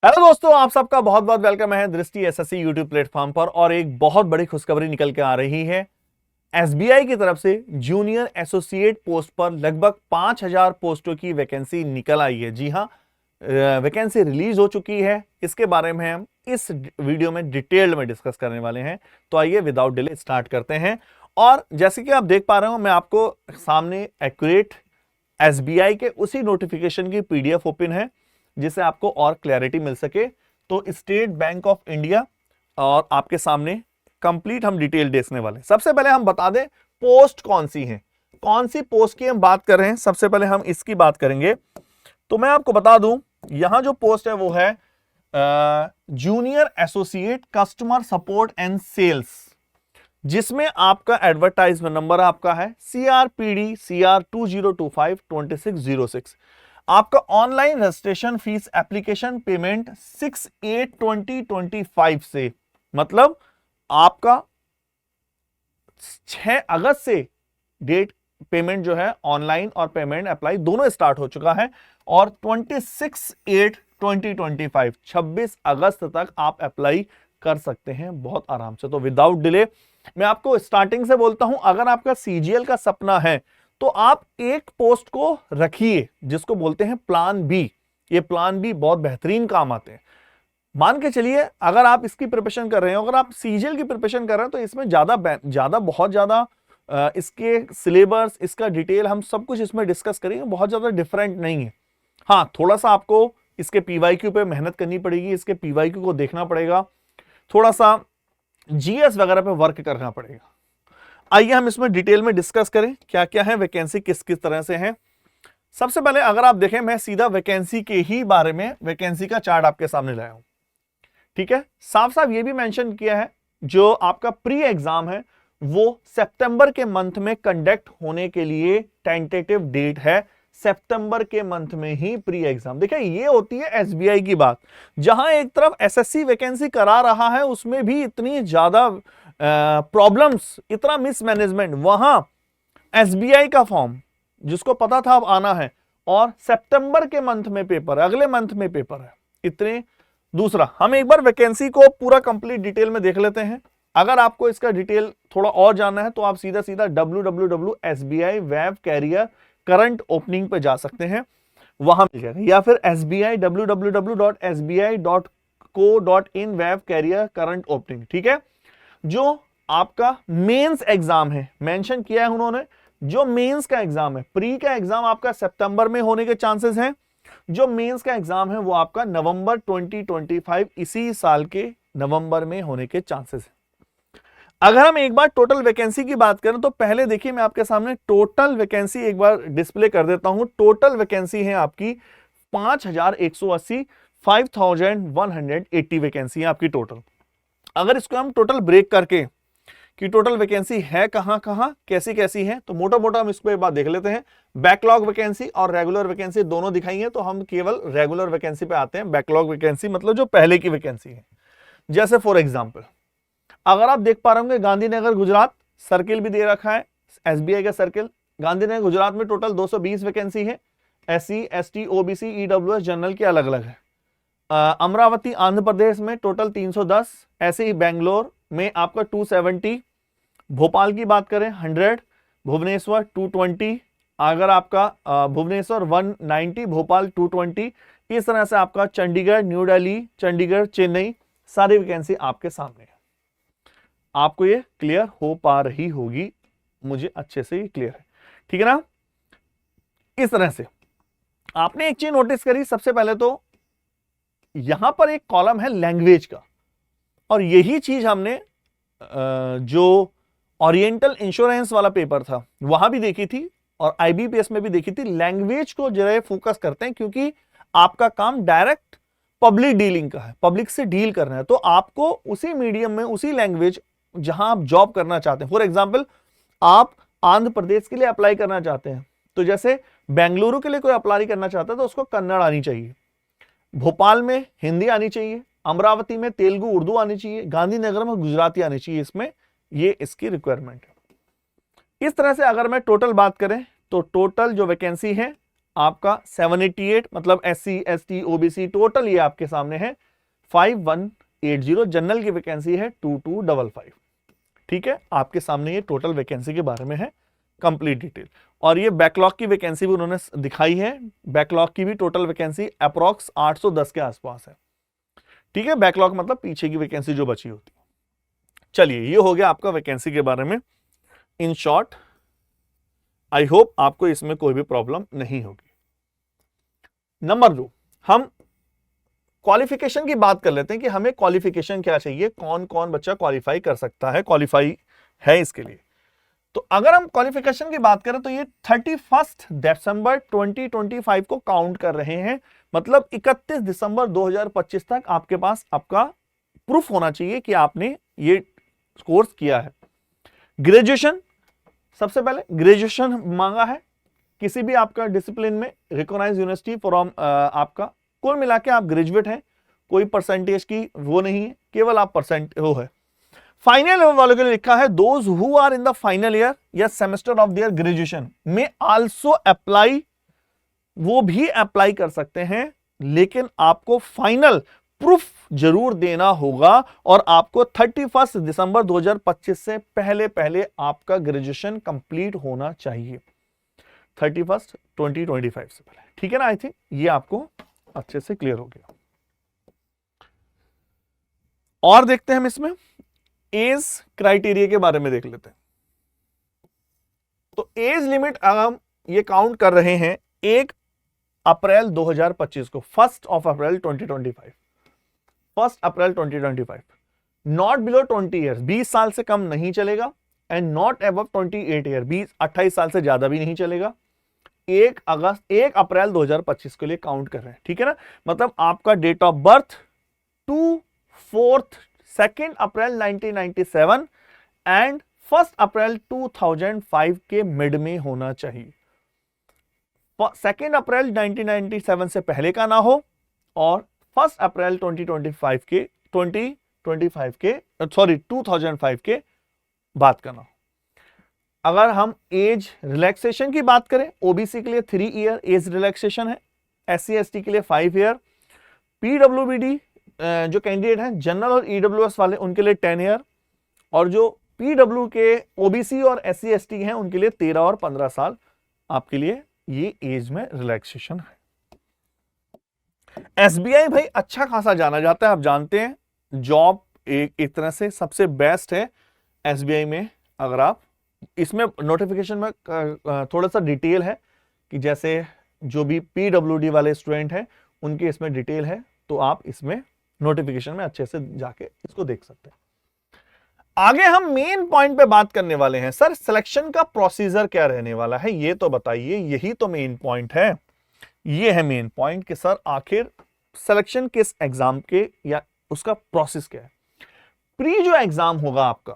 Hello दोस्तों, आप सबका बहुत बहुत वेलकम है दृष्टि एसएससी यूट्यूब प्लेटफॉर्म पर। और एक बहुत बड़ी खुशखबरी निकल के आ रही है। एसबीआई की तरफ से जूनियर एसोसिएट पोस्ट पर लगभग 5000 पोस्टों की वैकेंसी निकल आई है। जी हां, वैकेंसी रिलीज हो चुकी है। इसके बारे में हम इस वीडियो में डिटेल में डिस्कस करने वाले हैं। तो आइए विदाउट डिले स्टार्ट करते हैं। और जैसे कि आप देख पा रहे हो, मैं आपको सामने एक्यूरेट एसबीआई के उसी नोटिफिकेशन की पीडीएफ ओपन है, जिससे आपको और क्लैरिटी मिल सके। तो स्टेट बैंक ऑफ इंडिया और आपके सामने कंप्लीट हम डिटेल देखने वाले हैं। सबसे पहले हम बता दें पोस्ट कौन सी है, कौन सी पोस्ट की हम बात कर रहे हैं। सबसे पहले हम इसकी बात करेंगे। तो मैं आपको बता दूं, यहां जो पोस्ट है वो है junior associate customer support and sales, जिसमें आपका एडवर्टाइजमेंट नंबर आपका है CRPD CR 2025-2606। आपका online registration fees application payment 6/8/2025 से, मतलब आपका 6 अगस्त से डेट पेमेंट जो है ऑनलाइन और पेमेंट अप्लाई दोनों स्टार्ट हो चुका है। और 26/8/2025 26 अगस्त तक आप अप्लाई कर सकते हैं बहुत आराम से। तो विदाउट डिले मैं आपको स्टार्टिंग से बोलता हूं, अगर आपका सीजीएल का सपना है तो आप एक पोस्ट को रखिए जिसको बोलते हैं प्लान बी। ये प्लान बी बहुत बेहतरीन काम आते हैं। मान के चलिए, अगर आप इसकी प्रिपरेशन कर रहे हो, अगर आप सीजीएल की प्रिपरेशन कर रहे हैं, तो इसमें बहुत ज्यादा इसके सिलेबस, इसका डिटेल हम सब कुछ इसमें डिस्कस करेंगे। बहुत ज्यादा डिफरेंट नहीं है। हाँ, थोड़ा सा आपको इसके पीवाईक्यू पे मेहनत करनी पड़ेगी, इसके पीवाईक्यू को देखना पड़ेगा, थोड़ा सा जीएस वगैरह पे वर्क करना पड़ेगा। आइए हम इसमें डिटेल में डिस्कस करें क्या क्या है, वैकेंसी किस किस तरह से है। सबसे पहले अगर आप देखें, मैं सीधा वैकेंसी के ही बारे में, वैकेंसी का चार्ट आपके सामने लाया हूं। ठीक है, साफ साफ ये भी मेंशन किया है जो आपका प्री एग्जाम है वो सितंबर के मंथ में कंडक्ट होने के लिए टेंटेटिव डेट है। सितंबर के मंथ में ही प्री एग्जाम। देखिए, ये होती है एसबीआई की बात। जहां एक तरफ एसएससी वैकेंसी करा रहा है, उसमें भी इतनी ज्यादा प्रॉब्लम्स, इतना मिसमैनेजमेंट, वहां एसबीआई का फॉर्म जिसको पता था अब आना है, और सितंबर के मंथ में पेपर है, अगले मंथ में पेपर है, इतने। दूसरा, हम एक बार वैकेंसी को पूरा कंप्लीट डिटेल में देख लेते हैं। अगर आपको इसका डिटेल थोड़ा और जानना है तो आप सीधा सीधा www.sbi web career current opening पे जा सकते हैं, वहां मिल जाएगा। या फिर SBI www.sbi.co.in web career current opening. ठीक है, जो आपका मेंस एग्जाम है, मेंशन किया है उन्होंने, जो मेंस का एग्जाम है, प्री का एग्जाम आपका सितंबर में होने के चांसेस हैं। जो मेंस का एग्जाम है वो आपका नवंबर 2025, इसी साल के नवंबर में होने के चांसेस हैं। अगर हम एक बार टोटल वैकेंसी की बात करें तो पहले देखिए, मैं आपके सामने टोटल वैकेंसी एक बार डिस्प्ले कर देता हूं। टोटल वैकेंसी है आपकी 5180, 5180 वैकेंसी है आपकी टोटल। अगर इसको हम टोटल ब्रेक करके कि टोटल वैकेंसी है कहां कहां, कैसी कैसी है, तो मोटा मोटा हम इसको एक बार देख लेते हैं। बैकलॉग वैकेंसी और रेगुलर वैकेंसी दोनों दिखाई है, तो हम केवल रेगुलर वैकेंसी पे आते हैं। बैकलॉग वैकेंसी मतलब जो पहले की वैकेंसी है। जैसे फॉर एग्जाम्पल, अगर आप देख पा रहे होंगे, गांधीनगर गुजरात सर्किल भी दे रखा है, एसबीआई का सर्किल। गांधीनगर गुजरात में टोटल 220 वैकेंसी है। SC ST OBC EWS general के अलग अलग है। अमरावती आंध्र प्रदेश में टोटल 310। ऐसे ही बेंगलोर में आपका 270। भोपाल की बात करें 100, भुवनेश्वर 220, अगर आपका भुवनेश्वर 190, भोपाल 220। इस तरह से आपका चंडीगढ़, न्यू दिल्ली, चंडीगढ़, चेन्नई, सारी वैकेंसी आपके सामने है। आपको ये क्लियर हो पा रही होगी, मुझे अच्छे से ये क्लियर है। ठीक है ना। इस तरह से आपने एक चीज नोटिस करी, सबसे पहले तो यहां पर एक कॉलम है लैंग्वेज का, और यही चीज हमने जो ओरिएंटल इंश्योरेंस वाला पेपर था वहां भी देखी थी, और आईबीपीएस में भी देखी थी। लैंग्वेज को जरा फोकस करते हैं, क्योंकि आपका काम डायरेक्ट पब्लिक डीलिंग का है, पब्लिक से डील करना है। तो आपको उसी मीडियम में, उसी लैंग्वेज जहां आप जॉब करना चाहते हैं, फॉर एग्जाम्पल आप आंध्र प्रदेश के लिए अप्लाई करना चाहते हैं, तो जैसे बेंगलुरु के लिए कोई अप्लाई करना चाहता है तो उसको कन्नड़ आनी चाहिए, भोपाल में हिंदी आनी चाहिए, अमरावती में तेलुगु उर्दू आनी चाहिए, गांधीनगर में गुजराती आनी चाहिए। इसमें ये इसकी रिक्वायरमेंट है। इस तरह से अगर मैं टोटल बात करें तो टोटल जो वैकेंसी है आपका 788, मतलब SC ST OBC टोटल ये आपके सामने है 5180। जनरल की वैकेंसी है 2255। ठीक है, आपके सामने ये टोटल वैकेंसी के बारे में है कंप्लीट डिटेल। और ये बैकलॉग की वैकेंसी भी उन्होंने दिखाई है। बैकलॉग की भी टोटल वैकेंसी अप्रॉक्स 810 के आसपास है। ठीक है, बैकलॉग मतलब पीछे की वैकेंसी जो बची होती है। चलिए, ये हो गया आपका वैकेंसी के बारे में इन शॉर्ट। आई होप आपको इसमें कोई भी प्रॉब्लम नहीं होगी। नंबर 2, हम क्वालिफिकेशन की बात कर लेते हैं कि हमें क्वालिफिकेशन क्या चाहिए, कौन कौन बच्चा क्वालिफाई कर सकता है, क्वालिफाई है इसके लिए। तो अगर हम क्वालिफिकेशन की बात करें तो ये 31 दिसंबर 2025 को काउंट कर रहे हैं, मतलब 31 दिसंबर 2025 तक आपके पास आपका प्रूफ होना चाहिए कि आपने ये कोर्स किया है। ग्रेजुएशन, सबसे पहले ग्रेजुएशन मांगा है किसी भी आपका डिसिप्लिन में, रिकॉग्नाइज्ड यूनिवर्सिटी फ्रॉम आपका, कुल मिला के आप ग्रेजुएट हैं, कोई परसेंटेज की वो नहीं है, केवल आप परसेंट वो है। फाइनल ईयर वालों के लिए लिखा है those who are in the final year या सेमेस्टर ऑफ देयर ग्रेजुएशन में आल्सो अप्लाई, वो भी अप्लाई कर सकते हैं, लेकिन आपको फाइनल प्रूफ जरूर देना होगा और आपको 31 दिसंबर 2025 से पहले पहले आपका ग्रेजुएशन कंप्लीट होना चाहिए, 31 2025 से पहले। ठीक है ना, आई थिंक ये आपको अच्छे से क्लियर हो गया। और देखते हैं हम इसमें एज क्राइटेरिया के बारे में देख लेते हैं। तो एज लिमिट हम ये काउंट कर रहे हैं 1 अप्रैल 2025 को, 1 अप्रैल 2025, 1 अप्रैल 2025। नॉट बिलो 20 ईयर्स, 20 साल से कम नहीं चलेगा, एंड नॉट अबव 28 ईयर, 28 साल से ज्यादा भी नहीं चलेगा। 1 अप्रैल 2025 के लिए काउंट कर रहे हैं। ठीक है ना, मतलब आपका date of birth 2 April 1997 and 1 April 2005 के मिड में होना चाहिए। 2 अप्रैल 1997 से पहले का ना हो और 1 अप्रैल 2005 के बात करना हो। अगर हम एज रिलैक्सेशन की बात करें, ओबीसी के लिए 3 ईयर एज रिलैक्सेशन है, SC ST के लिए 5 ईयर, PWBD जो कैंडिडेट हैं जनरल और EWS वाले उनके लिए 10 ईयर, और जो PW के OBC और SC ST हैं उनके लिए 13 और 15 साल आपके लिए ये एज में रिलैक्सेशन है। SBI भाई अच्छा खासा जाना जाता है, आप जानते हैं, जॉब एक तरह से सबसे बेस्ट है SBI में। अगर आप इसमें नोटिफिकेशन में थोड़ा सा डिटेल है कि जैसे जो भी PWD वाले स्टूडेंट हैं उनके इसमें डिटेल है, तो आप इसमें नोटिफिकेशन में अच्छे से जाके इसको देख सकते हैं। आगे हम मेन पॉइंट पे बात करने वाले हैं, सर सिलेक्शन का प्रोसीजर क्या रहने वाला है ये तो बताइए। यही तो मेन पॉइंट है, ये है मेन पॉइंट कि सर आखिर सिलेक्शन किस एग्जाम के या उसका प्रोसेस क्या है। प्री जो एग्जाम होगा आपका,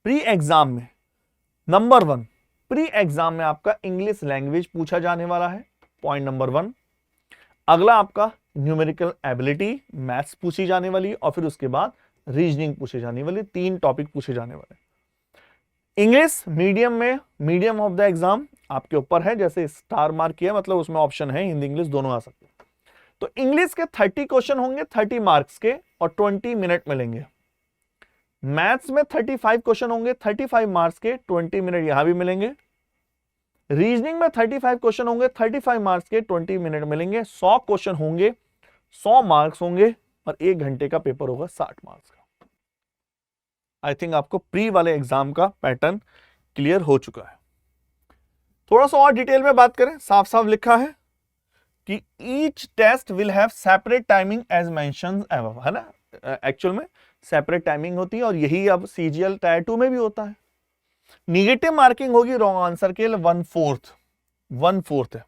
प्री एग्जाम में नंबर 1, प्री एग्जाम में आपका इंग्लिश लैंग्वेज पूछा जाने वाला है, पॉइंट नंबर 1। अगला आपका न्यूमेरिकल एबिलिटी, मैथ्स पूछी जाने वाली, और फिर उसके बाद रीजनिंग पूछी जाने वाली, 3 टॉपिक पूछे जाने वाले। इंग्लिश मीडियम में, मीडियम ऑफ द एग्जाम आपके ऊपर है, जैसे स्टार मार्क किया मतलब उसमें ऑप्शन है हिंदी इंग्लिश दोनों आ सकते हैं। तो इंग्लिश के 30 क्वेश्चन होंगे 30 मार्क्स के और 20 मिनट मिलेंगे। मैथ्स में 35 क्वेश्चन होंगे 35 मार्क्स के, 20 मिनट यहां भी मिलेंगे। रीजनिंग में 35 क्वेश्चन होंगे 35 मार्क्स के, 20 मिनट मिलेंगे। 100 क्वेश्चन होंगे, 100 मार्क्स होंगे और 1 घंटे का पेपर होगा 60 मार्क्स का। आई थिंक आपको प्री वाले एग्जाम का पैटर्न क्लियर हो चुका है। थोड़ा सा और डिटेल में बात करें, साफ साफ लिखा है कि each test will have separate timing as mentioned above, है ना, एक्चुअल में सेपरेट टाइमिंग होती है और यही अब CGL टायर 2 में भी होता है। निगेटिव मार्किंग होगी रॉन्ग आंसर के लिए 1/4 है।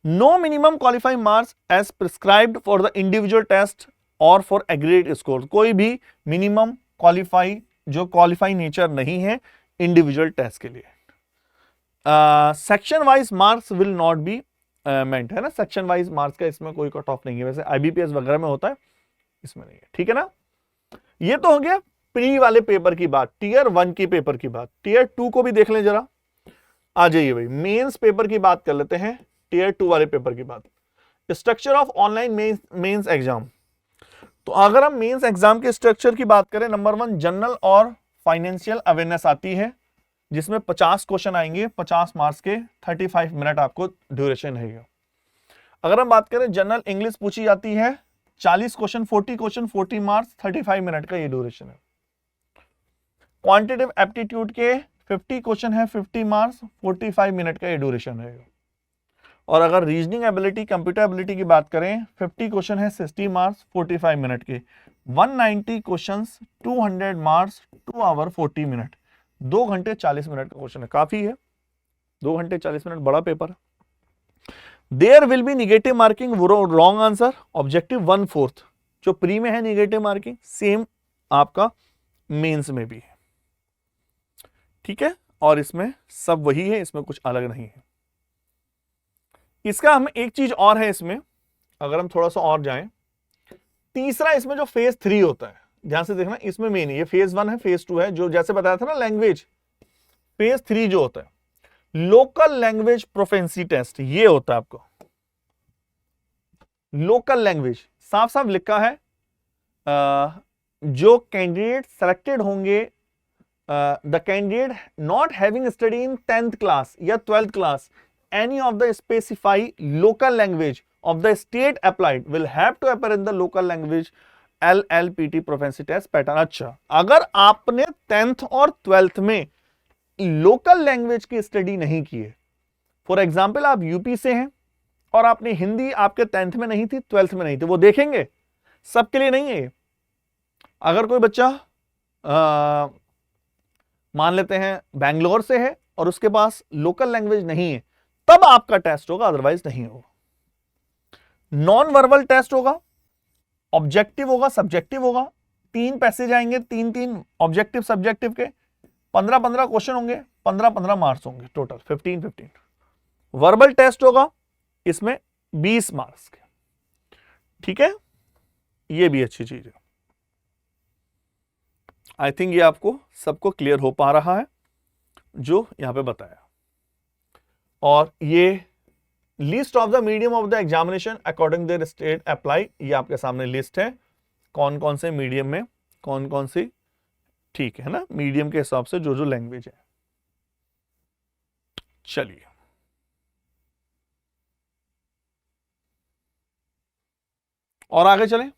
No minimum qualifying marks as prescribed for the individual test और फॉर एग्रीगेट स्कोर, कोई भी मिनिमम क्वालिफाई नेचर नहीं है इंडिविजुअल टेस्ट के लिए। Section wise marks will not be meant, है ना, सेक्शन वाइज मार्क्स का इसमें कोई कट ऑफ नहीं है, वैसे IBPS वगैरह में होता है, इसमें नहीं है। ठीक है ना, ये तो हो गया प्री वाले पेपर की बात, टीयर 1 की पेपर की बात। टीयर 2 को भी देख लें जरा, आ जाइए भाई, मेंस पेपर की बात कर लेते हैं। टीयर 2 वाले पेपर की बात। Structure of online mains exam, तो अगर हम मेंस एग्जाम के स्ट्रक्चर की बात करें, नंबर 1 जनरल और फाइनेंशियल अवेयरनेस आती है, जिसमें 50 क्वेश्चन आएंगे, 50 मार्क्स के, 35 मिनट आपको ड्यूरेशन रहेगा। अगर हम बात करें जनरल इंग्लिश पूछी जाती है, 40 क्वेश्चन, 40 मार्क्स, 35 मिनट का ये ड्यूरेशन है। क्वांटिटेटिव एप्टीट्यूड के 50 क्वेश्चन है, 50 मार्क्स, 45 मिनट का ये ड्यूरेशन रहेगा। और अगर रीजनिंग एबिलिटी, कंप्यूटर एबिलिटी की बात करें, 50 क्वेश्चन है, 60 मार्क्स, 45 मिनट के, 190 क्वेश्चंस, 200 मार्क्स, 2 आवर 40 मिनट, 2 घंटे 40 मिनट का क्वेश्चन है, काफी है, 2 घंटे 40 मिनट, बड़ा पेपर है। There will be negative marking, wrong answer, objective 1/4, जो प्री में है निगेटिव मार्किंग, सेम आपका मेंस में भी है, ठीक है। और इसमें सब वही है, इसमें कुछ अलग नहीं है। इसका हम एक चीज और है इसमें, अगर हम थोड़ा सा और जाएं, तीसरा इसमें जो फेज 3 होता है, ध्यान से देखना, इसमें मेन ये फेज 1 है, फेज 2 है, जो जैसे बताया था ना लैंग्वेज, फेज 3 जो होता है लोकल लैंग्वेज प्रोफिशिएंसी टेस्ट, ये होता है आपको लोकल लैंग्वेज, साफ साफ लिखा है, जो कैंडिडेट सेलेक्टेड होंगे, the candidate not having study in 10th class या 12th class any of the specify local language of the state applied will have to appear in the local language LLPT proficiency test pattern। अच्छा, अगर आपने 10th और 12th में local language की study नहीं की है, फॉर एग्जाम्पल आप यूपी से हैं और आपने हिंदी आपके 10th में नहीं थी, 12th में नहीं थी, वो देखेंगे, सबके लिए नहीं है। अगर कोई बच्चा मान लेते हैं बैंगलोर से है और उसके पास लोकल लैंग्वेज नहीं है, तब आपका टेस्ट होगा, अदरवाइज नहीं होगा। नॉन वर्बल टेस्ट होगा, ऑब्जेक्टिव होगा, सब्जेक्टिव होगा, 3 पैसेज आएंगे, 3 ऑब्जेक्टिव सब्जेक्टिव के, 15 क्वेश्चन होंगे, 15 मार्क्स होंगे, टोटल 15। वर्बल टेस्ट होगा, इसमें 20 मार्क्स के, ठीक है। ये भी अच्छी चीज है। आई थिंक ये आपको सबको क्लियर हो पा रहा है जो यहां पे बताया। और ये list of the medium of the examination according there state apply, ये आपके सामने लिस्ट है, कौन कौन से मीडियम में कौन कौन सी, ठीक है ना, मीडियम के हिसाब से जो जो लैंग्वेज है। चलिए और आगे चलें,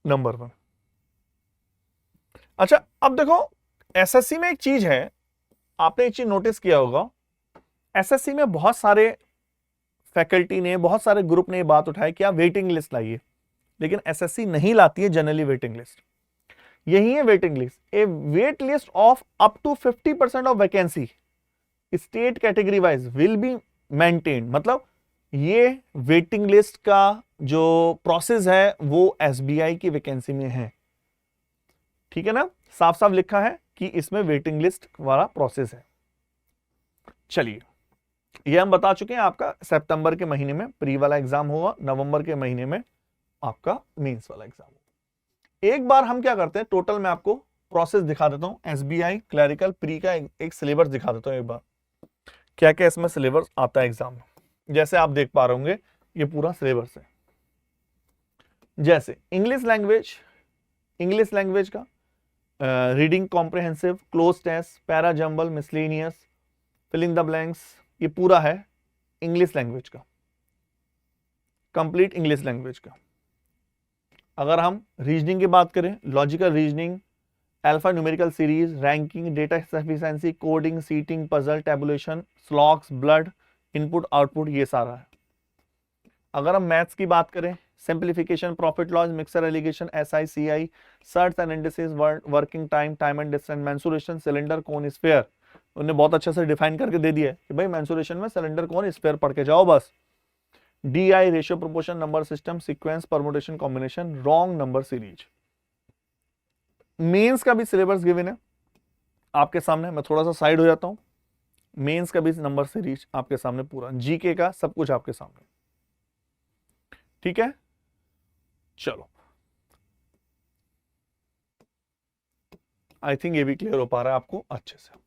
नंबर 1। अच्छा, अब देखो एसएससी में एक चीज है, आपने एक चीज नोटिस किया होगा, एसएससी में बहुत सारे फैकल्टी ने, बहुत सारे ग्रुप ने ये बात उठाई कि आप वेटिंग लिस्ट लाइए, लेकिन एसएससी नहीं लाती है जनरली वेटिंग लिस्ट। यही है waiting list, a wait list of up to 50% of vacancy state category wise will be maintain. मतलब ये वेटिंग लिस्ट का जो प्रोसेस है वो एसबीआई की वैकेंसी में है, ठीक है ना, साफ साफ लिखा है कि इसमें वेटिंग लिस्ट वाला प्रोसेस है। चलिए, ये हम बता चुके हैं, आपका सितंबर के महीने में प्री वाला एग्जाम होगा, नवंबर के महीने में आपका मेंस वाला एग्जाम होगा। एक बार हम क्या करते हैं, टोटल मैं आपको प्रोसेस दिखा देता हूं, एसबीआई क्लरिकल प्री का एक सिलेबस दिखा देता हूं एक बार, क्या क्या इसमें सिलेबस आता है एग्जाम में। जैसे आप देख पा रहे होंगे ये पूरा सिलेबस है। जैसे इंग्लिश लैंग्वेज का reading comprehensive, close test, para jumble, miscellaneous, fill in the blanks, ये पूरा है इंग्लिश लैंग्वेज का, कंप्लीट इंग्लिश लैंग्वेज का। अगर हम रीजनिंग की बात करें, logical reasoning, alpha numerical series, ranking, data sufficiency, coding, seating, puzzle, tabulation, slots, blood, input output, ये सारा है। अगर हम मैथ्स की बात करें, simplification, profit loss, mixture alligation, SI, CI, surds and indices, working time, time and distance, mensuration, cylinder, cone, sphere, उन्होंने बहुत अच्छे से डिफाइन करके दे दिया है कि भाई मेंसुरेशन में सिलेंडर, कोन, स्फीयर पढ़ के जाओ बस। DI, ratio, proportion, number system, sequence, permutation, combination, wrong number series. Mains का भी सिलेबस गिवन है आपके सामने, मैं थोड़ा सा साइड हो जाता हूं, मेंस का भी नंबर सीरीज आपके सामने पूरा, जीके का सब कुछ आपके सामने, ठीक है। चलो, आई थिंक ये भी क्लियर हो पा रहा है आपको अच्छे से।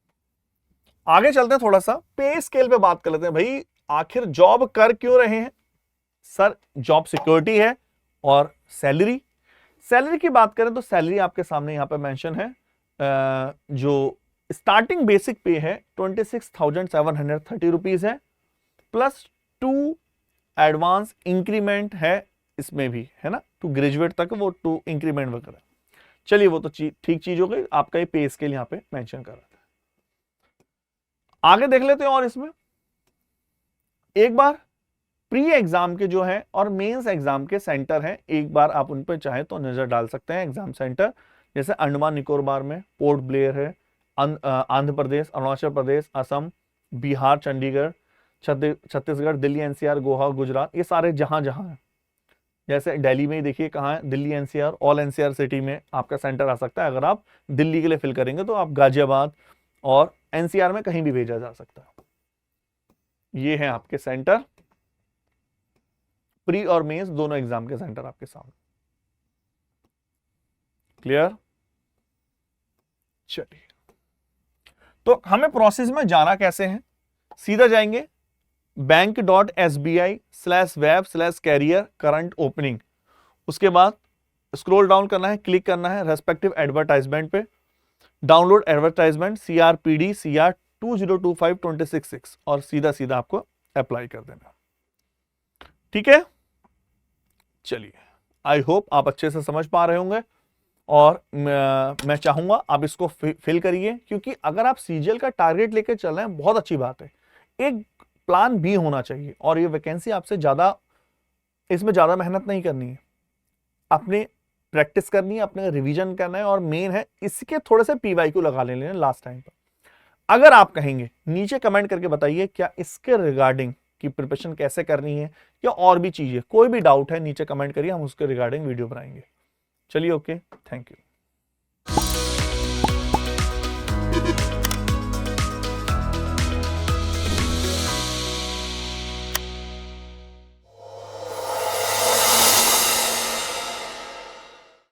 आगे चलते हैं, थोड़ा सा पे स्केल पे बात कर लेते हैं। भाई आखिर जॉब कर क्यों रहे हैं सर? जॉब सिक्योरिटी है और सैलरी। सैलरी की बात करें तो सैलरी आपके सामने यहां पे मेंशन है। जो स्टार्टिंग बेसिक पे है 26,730 रुपीज है, प्लस 2 एडवांस इंक्रीमेंट है इसमें भी, है ना, टू ग्रेजुएट तक वो 2 इंक्रीमेंट वगैरह। चलिए वो तो ठीक चीज हो गई, आपका ये पे स्केल यहां पे मेंशन कर रहा था। आगे देख लेते हैं और इसमें एक बार प्री एग्जाम के जो है और मेंस एग्जाम के सेंटर हैं, एक बार आप उन पर चाहे तो नजर डाल सकते हैं। एग्जाम सेंटर जैसे अंडमान निकोबार में पोर्ट ब्लेयर है, आंध्र प्रदेश, अरुणाचल प्रदेश, असम, बिहार, चंडीगढ़, छत्तीसगढ़, दिल्ली एनसीआर, गोवा, गुजरात, ये सारे जहां जहां हैं। जैसे दिल्ली में ही देखिए कहाँ है, Delhi NCR, all NCR city में आपका सेंटर आ सकता है। अगर आप दिल्ली के लिए फिल करेंगे तो आप गाजियाबाद और एनसीआर में कहीं भी भेजा जा सकता है। ये है आपके सेंटर, प्री और मेंस दोनों एग्जाम के सेंटर आपके सामने। क्लियर? चलिए, तो हमें प्रोसेस में जाना कैसे है? सीधा जाएंगे bank.sbi/web/career current opening। उसके बाद स्क्रॉल डाउन करना है, क्लिक करना है रेस्पेक्टिव एडवर्टाइजमेंट पे, डाउनलोड एडवर्टाइजमेंट CRPD CR 2025-26 और सीधा सीधा आपको अप्लाई कर देना। ठीक है, चलिए, आई होप आप अच्छे से समझ पा रहे होंगे और मैं चाहूंगा आप इसको फिल करिए, क्योंकि अगर आप सीजीएल का टारगेट लेकर चल रहे हैं बहुत अच्छी बात है, एक प्लान भी होना चाहिए और ये वैकेंसी आपसे ज्यादा, इसमें ज्यादा मेहनत नहीं करनी है, अपने प्रैक्टिस करनी है, अपने रिवीजन करना है और मेन है इसके थोड़े से PYQ लगा लेने लास्ट टाइम पर। अगर आप कहेंगे नीचे कमेंट करके बताइए क्या इसके रिगार्डिंग की प्रिपरेशन कैसे करनी है या और भी चीजें, कोई भी डाउट है नीचे कमेंट करिए, हम उसके रिगार्डिंग वीडियो बनाएंगे। चलिए, ओके, थैंक यू।